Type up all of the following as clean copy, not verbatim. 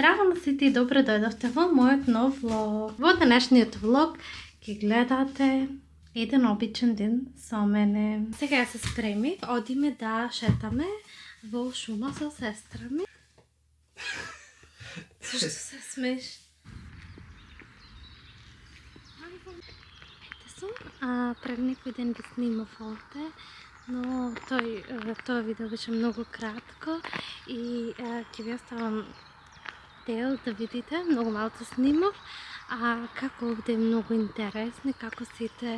Здраво на сите и добро дојдовте во мојот нов влог. Во денешниот влог ќе гледате еден обичен ден со мене. Сега се спреми, одиме да шетаме во шума со сестра ми. Зашто се смеш? Пред некој ден ги снимав овде, но тоа видео беше многу кратко и ќе ви оставам дел да видите, многу малку снимав, како овде е многу интересно, како сите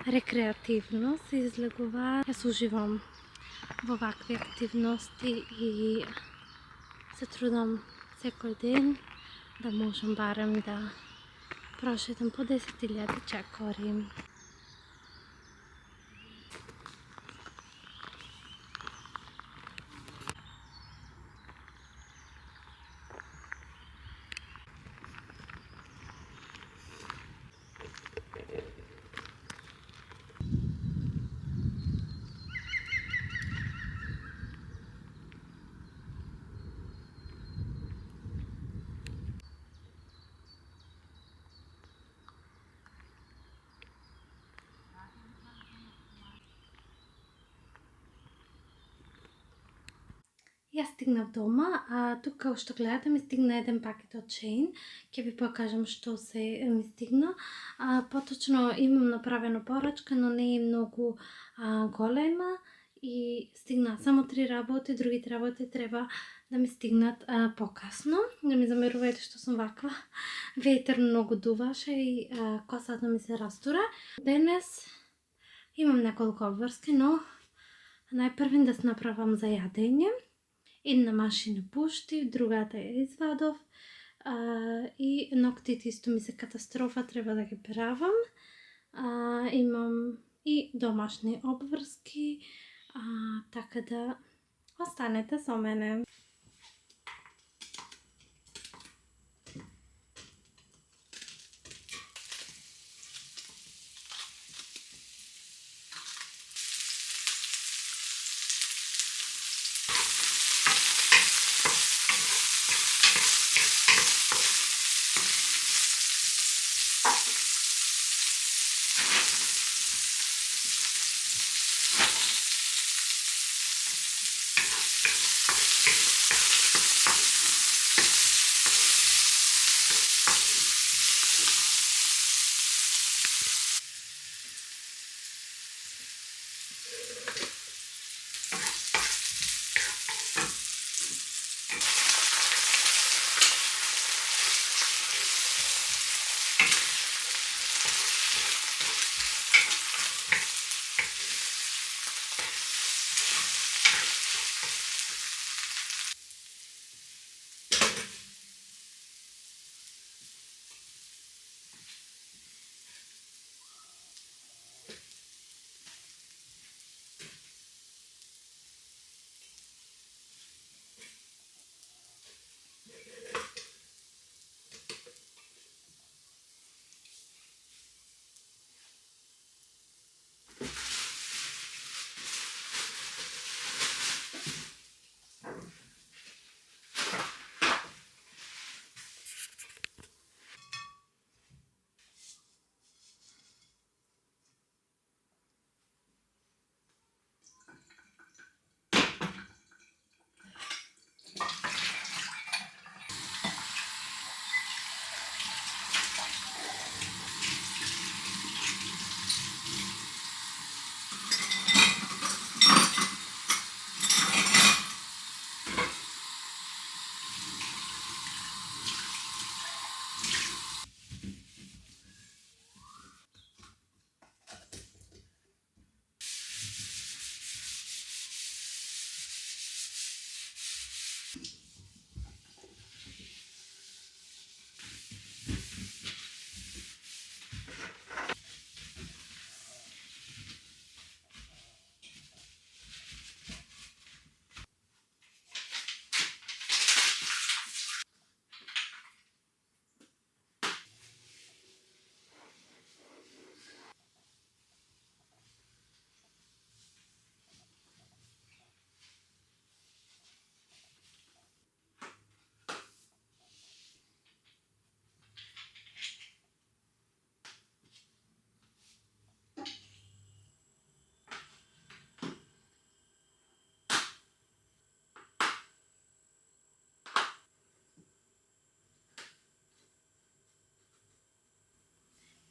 рекреативно се излегуваат. Јас уживам во вакви активности и се трудам секој ден да можам барем да прошетам по 10.000 чекори. Јас стигнав дома, тука што гледате ми стигна еден пакет од Shein. Ќе ви покажам што се ми стигна. Поточно имам направено порачка, но не е многу голема и стигна само 3 работи, другите работи треба да ми стигнат покасно. Не ми замерувајте што сум ваква. Ветер многу дуваше и косата ми се растура. Денес имам неколку обврски, но најпрвен да се направам за јадење. Една машина пушти, другата ја извадов и ноктите исто ми се катастрофа, треба да ги правам. Имам и домашни обврски, така да останете со мене.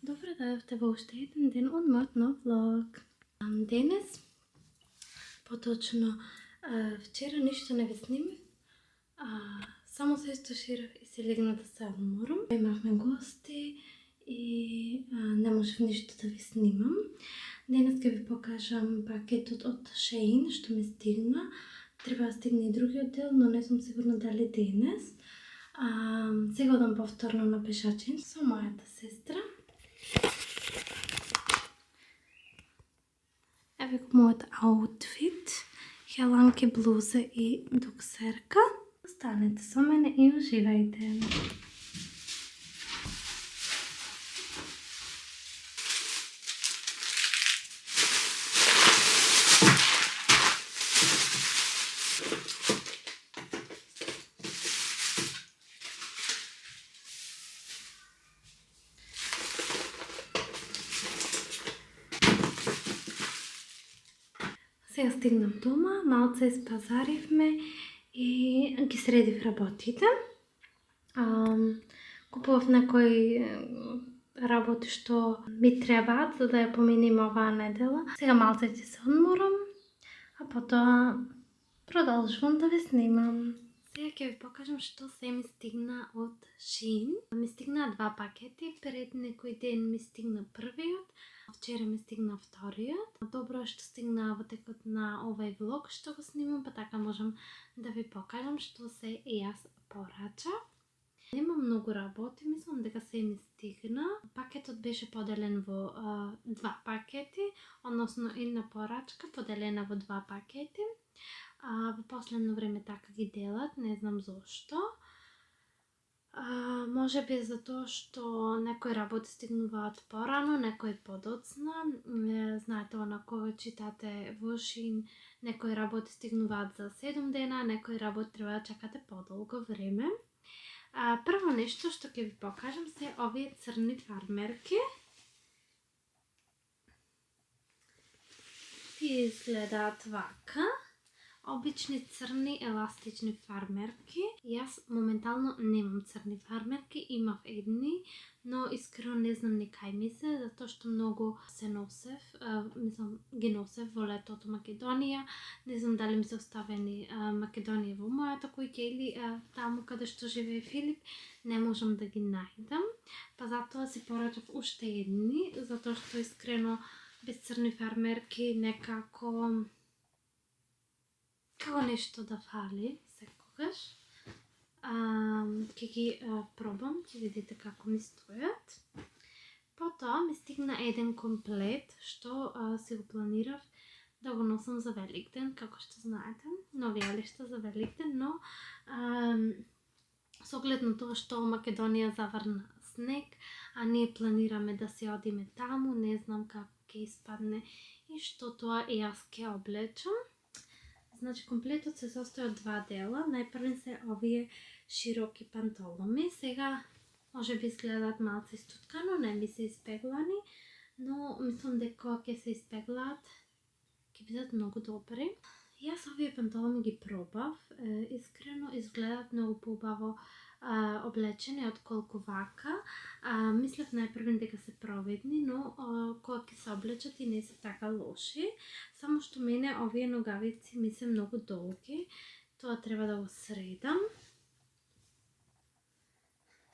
Добре дојдовте во уште еден ден од мојот нов влог. Денес, поточно вчера ништо не ви снимив, само се истуширав и се легнав да се одморам. Имавме гости и не можев ништо да ви снимам. Денес ќе ви покажам пакетот од Shein што ми стигна. Треба да стигне и другиот дел, но не сум сигурна дали денес. Сега одам повторно на пешачин со мојата сестра. Еве го мојот аутфит, хеланки, блуза и доксерка. Останете со мене и уживајте. Сега стигнав дома, малце испазаривме и ги средив работите. Купував некои работи што ми требаат за да ја поминем оваа недела. Сега малце ќе се одморам, а потоа продолжувам да ви снимам. Сега ќе ви покажам што се ми стигна од Shein. Ми стигна 2 пакети, пред некој ден ми стигна првиот, вчера ми стигна вториот. Добро е што стигна во текот на овај влог што го снимам, па така можам да ви покажам што се јас порачав. Нема многу работи, мислам дека се ми стигна. Пакетот беше поделен во 2 пакети, односно една порачка поделена во 2 пакети. Во последно време така ги делат, не знам зошто. Може би затоа што некои работи стигнуваат порано, некои подоцна. Знаете, она кога читате во Shein, некои работи стигнуваат за 7 дена, некои работи треба да чекате подолго време. Прво нешто што ќе ви покажам се овие црни фармерки. Тие изгледаат вака. Обични црни еластични фармерки. Јас моментално немам црни фармерки, имав едни, но искрено не знам ни кај ми се, затоа што многу се носев, мислам ги носев во летото Македонија. Не знам дали ми се оставени Македонија во мојата куќа или таму каде што живее Филип, не можам да ги најдам. Па затоа си порачав уште едни, затоа што искрено без црни фармерки некако како нешто да фали секогаш. Ќе ги пробам, ќе видите како ми стојат. Потоа ми стигна еден комплет што си го планирав да го носам за Великден, како што знаете, нови алишта за Великден, но со оглед на тоа што Македонија заврна снег, а ние планираме да се одиме таму, не знам како ќе испадне и што тоа и јас ќе облечам. Значи, комплетот се состои од 2 дела. Најпрвен се овие широки пантоломи. Сега може би изгледаат малце истуткано, не ми се испеглани, но мислам дека ќе се испеглаат, ќе бидат многу добри. Јас овие пантоломи ги пробав, искрено изгледаат многу поубаво облечени отколку вака. Мислев најпрвен дека се провидни, но кога ќе се облечат и не се така лоши. Само што мене овие ногавици ми се многу долги. Тоа треба да го средам.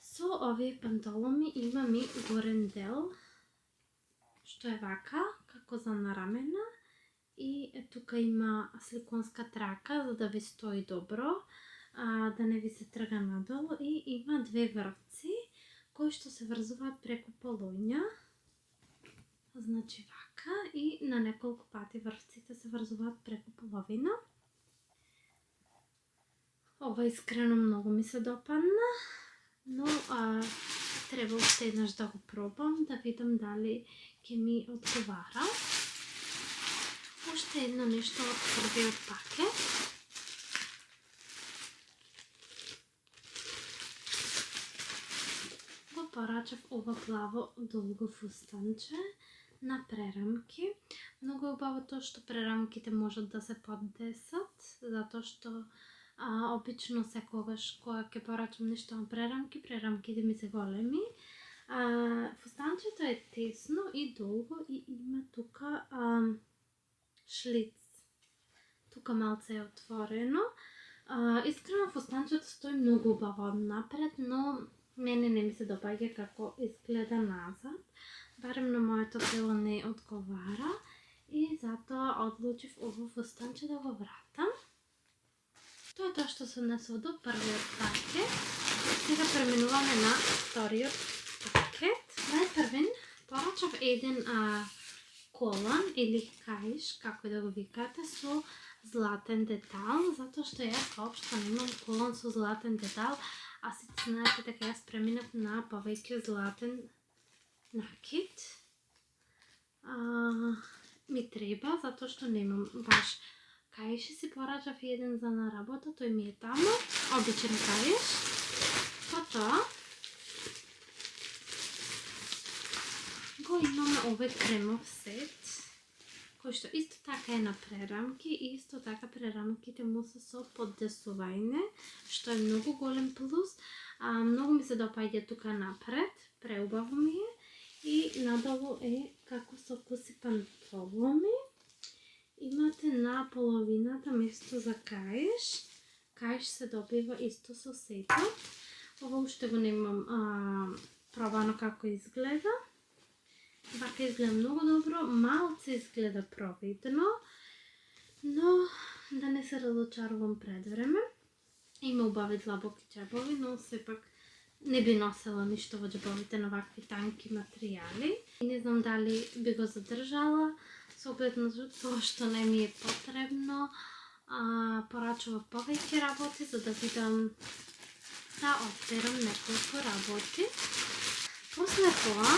Со овие пантоломи имам и горен дел, што е вака, како за на рамена. И тука има сликонска трака, за да ви стои добро, да не ви се трга надолу, и има 2 врвци кои што се врзуваат преку полоња. Значи вака, и на неколку пати врвците се врзуваат преку половина. Ова искрено многу ми се допадна, но треба уште еднаш да го пробам, да видам дали ќе ми одговара. Уште едно нешто од првиот пакет. Го порачав ова плаво долго фустанче на прерамки. Многу е убаво тоа што прерамките можат да се подесат, затоа што обично секогаш кога ќе порачам нешто на прерамки, прерамките ми се големи. Фустанчето е тесно и долго и има тука шлиц. Тука малце е отворено. Искрено фустанчето стои многу убаво напред, но мене не ми се допаѓа како изгледа назад. Барем на моето тело не одговара и затоа одлучив ово фустанче да го вратам. Тоа е тоа што се однесува до првиот пакет. Сега преминуваме на вториот пакет. Најпрвен порачав еден колан или каиш, како и да го викате, со златен детал, затоа што јас воопшто немам колан со златен детал, а сите знаете дека јас преминав на повеќе златен накид. Ми треба, затоа што немам баш каиши. Си порачав еден за на работа, тој ми е таму, обичен каиш. Потоа го имаме овој кремов сет, кој што исто така е на прерамки и исто така прерамките му се со поддесување, што е многу голем плюс. Многу ми се допаѓа тука напред, преубаво ми е и надолу е како со куси пантоломи. Имате на половината место за каиш. Каиш се добива исто со сетот. Ова уште го немам пробано како изгледа. Вака изгледа многу добро, малце изгледа провидно, но да не се разочарувам пред време. Има убави длабоки џебови, но сепак не би носела ништо во џебовите на вакви танки материјали. Не знам дали би го задржала, со оглед на тоа што не ми е потребно. Порачував повеќе работи за да видам да одберам неколку работи. После тоа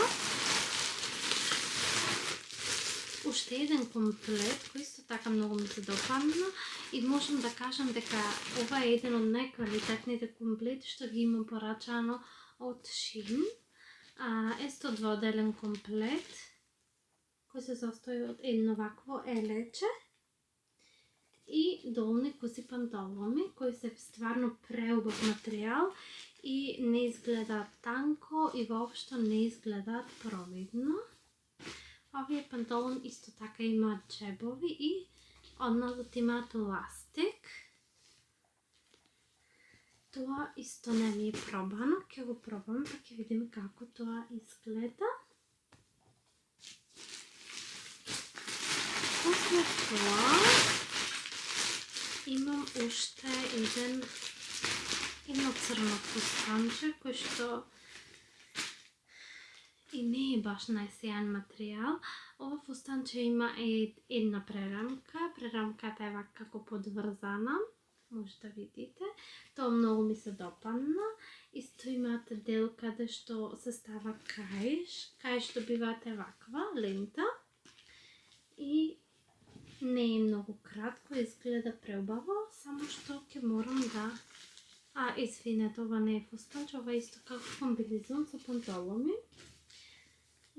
уште еден комплет кој исто така многу ми се допадна и можам да кажам дека ова е еден од најквалитетните комплети што ги имам порачано од Shein. Е 102-делен комплет кој се состои од едно вакво елече и долни куси пантоломи кои се стварно преубав материјал и не изгледаат танко и воопшто не изгледаат провидно. Овие пантолон исто така имаат џебови и одназад имаат ластик. Тоа исто не ми е пробано, ќе го пробам па ќе видиме како тоа изгледа. После тоа имам уште едно црно фустанче кој што и не е баш најсејан материјал. Ова фустанче има една прерамка. Прерамката е вака како подврзана. Може да видите. Тоа многу ми се допадна. Исто имате дел каде што се става каиш. Каиш добивате ваква лента. И не е многу кратко, изгледа преубаво, само што ќе морам да... извинете, ова не е фустанче, ова е исто како комбинезон со пантоломи.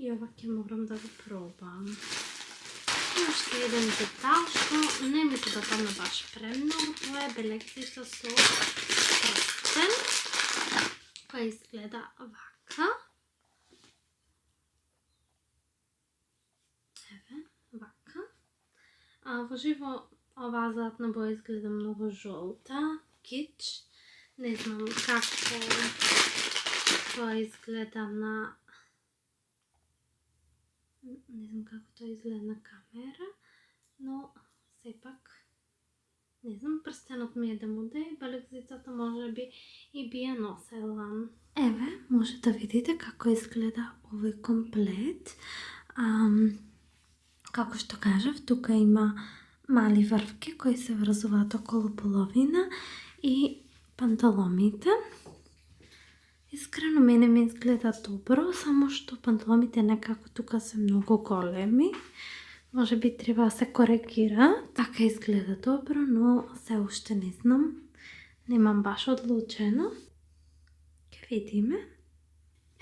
И ова ќе морам да го пробам. И уште еден детал што не ми се допадна баш премногу, тоа е белекцица со прстен, која изгледа вака. Еве, вака. Во живо оваа златна боја изгледа многу жолта, кич. Не знам како тоа изгледа на... Не знам како тоа изгледа на камера, но сепак не знам, прстенот ми е да му де, белекзицата може би и би ја носела. Еве, може да видите како изгледа овој комплет. Како што кажав, тука има мали врвки кои се врзуваат околу половина и панталомите. Искрено мене ми изгледа добро, само што панталомите некако тука се многу големи. Може би треба да се коригира. Така изгледа добро, но се уште не знам. Немам баш одлучено. Ке видиме.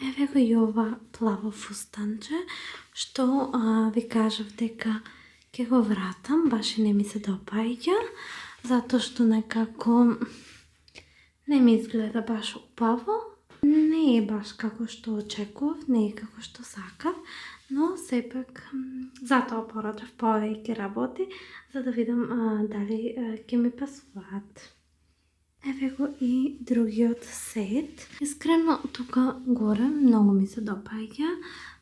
Еве го и ова плаво фустанче, што ви кажав дека ќе го вратам, баш и не ми се допаѓа, затоа што некако не ми изгледа баш убаво. не е баш како што очекував, не е како што сакав, но сепак затоа порачав повеќе работи, за да видам дали ќе ми пасуваат. Еве го и другиот сет. Искрено, тука горе многу ми се допаѓа,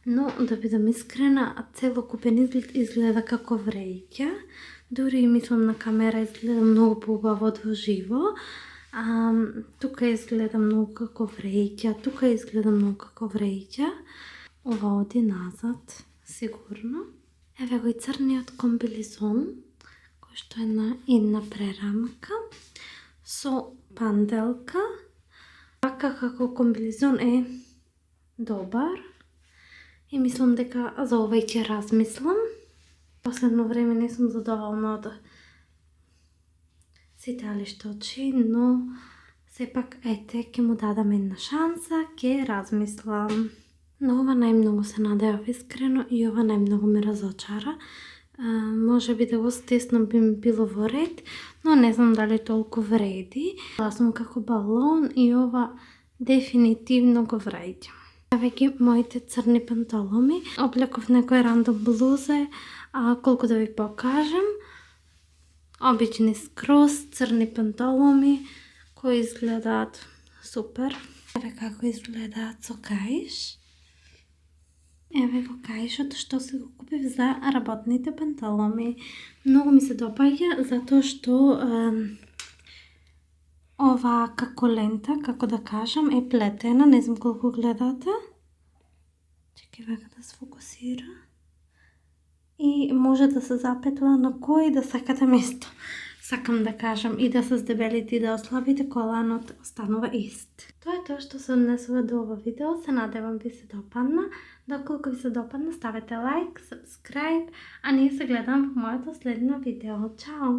но да бидам искрена, целокупен изглед изгледа како вреќа. Дури мислам на камера изгледа многу поубаво од во живо. Тука изгледа многу како вреќа, тука изгледа многу како вреќа. Ова оди назад, сигурно. Еве го и црниот комбилизон, кој што е на една прерамка, со панделка. Вака како комбилизон е добар. И мислам дека за ова ќе размислам. Последно време не сум задоволна од сите алишта од Shein, но сепак ете, ќе му дадам една шанса, ќе размислам. Но ова најмногу се надевав искрено и ова најмногу ме разочара. Може би да го стеснам би ми било во ред, но не знам дали толку вреди. Ова сум како балон и ова дефинитивно го вреѓам. Еве ги моите црни панталоми. Облеков некој рандом блузе, колку да ви покажам. Обични скроз црни панталоми кои изгледаат супер. Еве како изгледаат со каиш. Еве го каишот што се го купив за работните панталоми. Многу ми се допаѓа затоа што ова како лента, како да кажам, е плетена. Не знам колку гледате. Чекај вака да се фокусира. И може да се запетла на кој да сакате место. Сакам да кажам и да се здебелите и да ослабите, коланот останува ист. Тоа е тоа што се однесува до ова видео. Се надевам ви се допадна. Доколку ви се допадна, ставете лайк, subscribe, а ние се гледам во моето следно видео. Чао!